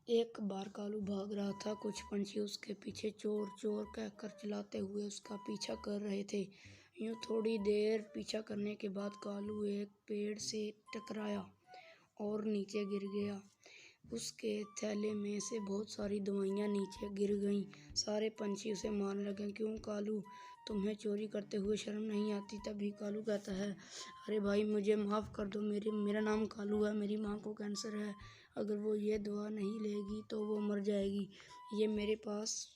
एक बार कालू भाग रहा था। कुछ पंछी उसके पीछे चोर चोर कहकर चिल्लाते हुए उसका पीछा कर रहे थे। यूं थोड़ी देर पीछा करने के बाद कालू एक पेड़ से टकराया और नीचे गिर गया। उसके थैले में से बहुत सारी दवाइयाँ नीचे गिर गईं। सारे पंछी उसे मारने लगे। क्यों कालू, तुम्हें चोरी करते हुए शर्म नहीं आती? तभी कालू कहता है, अरे भाई, मुझे माफ़ कर दो। मेरा नाम कालू है। मेरी माँ को कैंसर है। अगर वो ये दवा नहीं लेगी तो वो मर जाएगी। ये मेरे पास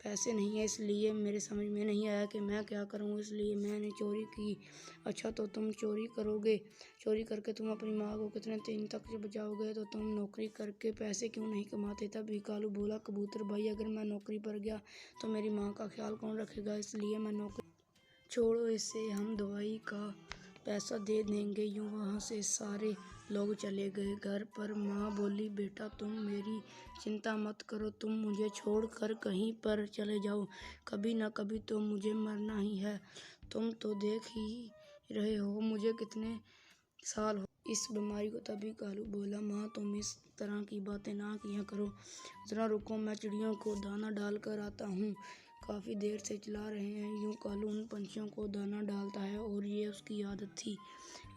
पैसे नहीं है, इसलिए मेरे समझ में नहीं आया कि मैं क्या करूं, इसलिए मैंने चोरी की। अच्छा, तो तुम चोरी करोगे? चोरी करके तुम अपनी माँ को कितने दिन तक बचाओगे? तो तुम नौकरी करके पैसे क्यों नहीं कमाते? तभी कालू बोला, कबूतर भाई, अगर मैं नौकरी पर गया तो मेरी माँ का ख्याल कौन रखेगा? इसलिए मैं नौकरी छोड़ो इसे, हम दवाई का पैसा दे देंगे। यूं वहाँ से सारे लोग चले गए। घर पर माँ बोली, बेटा तुम मेरी चिंता मत करो, तुम मुझे छोड़कर कहीं पर चले जाओ, कभी न कभी तो मुझे मरना ही है। तुम तो देख ही रहे हो मुझे कितने साल हो इस बीमारी को। तभी कालू बोला, माँ तुम इस तरह की बातें ना किया करो, जरा रुको, मैं चिड़ियों को दाना डाल कर आता हूँ। काफ़ी देर से चिल्ला रहे हैं। यूं कालू उन पंछियों को दाना डालता है और ये उसकी आदत थी।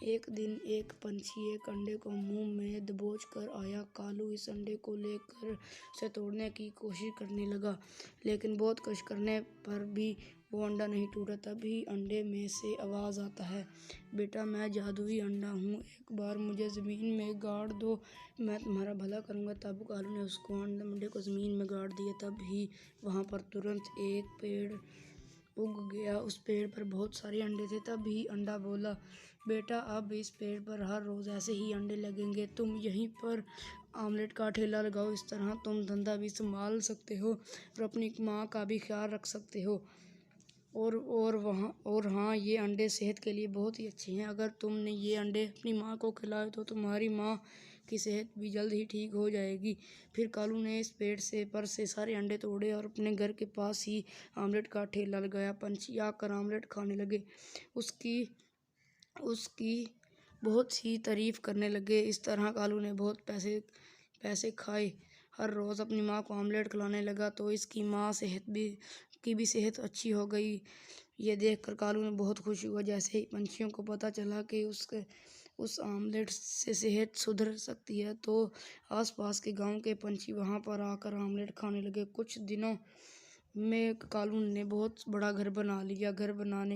एक दिन एक पंछी एक अंडे को मुंह में दबोच कर आया। कालू इस अंडे को लेकर उसे तोड़ने की कोशिश करने लगा, लेकिन बहुत कोशिश करने पर भी वो अंडा नहीं टूटा। तभी अंडे में से आवाज़ आता है, बेटा मैं जादुई अंडा हूँ, एक बार मुझे ज़मीन में गाड़ दो, मैं तुम्हारा भला करूँगा। तब कालू ने उसको अंडे को ज़मीन में गाड़ दिया। तब ही वहाँ पर तुरंत एक पेड़ उग गया। उस पेड़ पर बहुत सारे अंडे थे। तभी अंडा बोला, बेटा अब इस पेड़ पर हर रोज़ ऐसे ही अंडे लगेंगे, तुम यहीं पर आमलेट का ठेला लगाओ, इस तरह तुम धंधा भी संभाल सकते हो और अपनी माँ का भी ख्याल रख सकते हो। और हाँ, ये अंडे सेहत के लिए बहुत ही अच्छे हैं। अगर तुमने ये अंडे अपनी माँ को खिलाए तो तुम्हारी माँ की सेहत भी जल्द ही ठीक हो जाएगी। फिर कालू ने इस पेड़ से सारे अंडे तोड़े और अपने घर के पास ही आमलेट का ठेला लगाया। पंछी आकर आमलेट खाने लगे। उसकी बहुत सी तारीफ करने लगे। इस तरह कालू ने बहुत पैसे खाए। हर रोज़ अपनी माँ को आमलेट खिलाने लगा तो इसकी माँ की भी सेहत अच्छी हो गई। ये देखकर कालू ने बहुत खुश हुआ। जैसे ही पंछियों को पता चला कि उस आमलेट से सेहत सुधर सकती है तो आसपास के गांव के पंछी वहां पर आकर आमलेट खाने लगे। कुछ दिनों में कालू ने बहुत बड़ा घर बना लिया। घर बनाने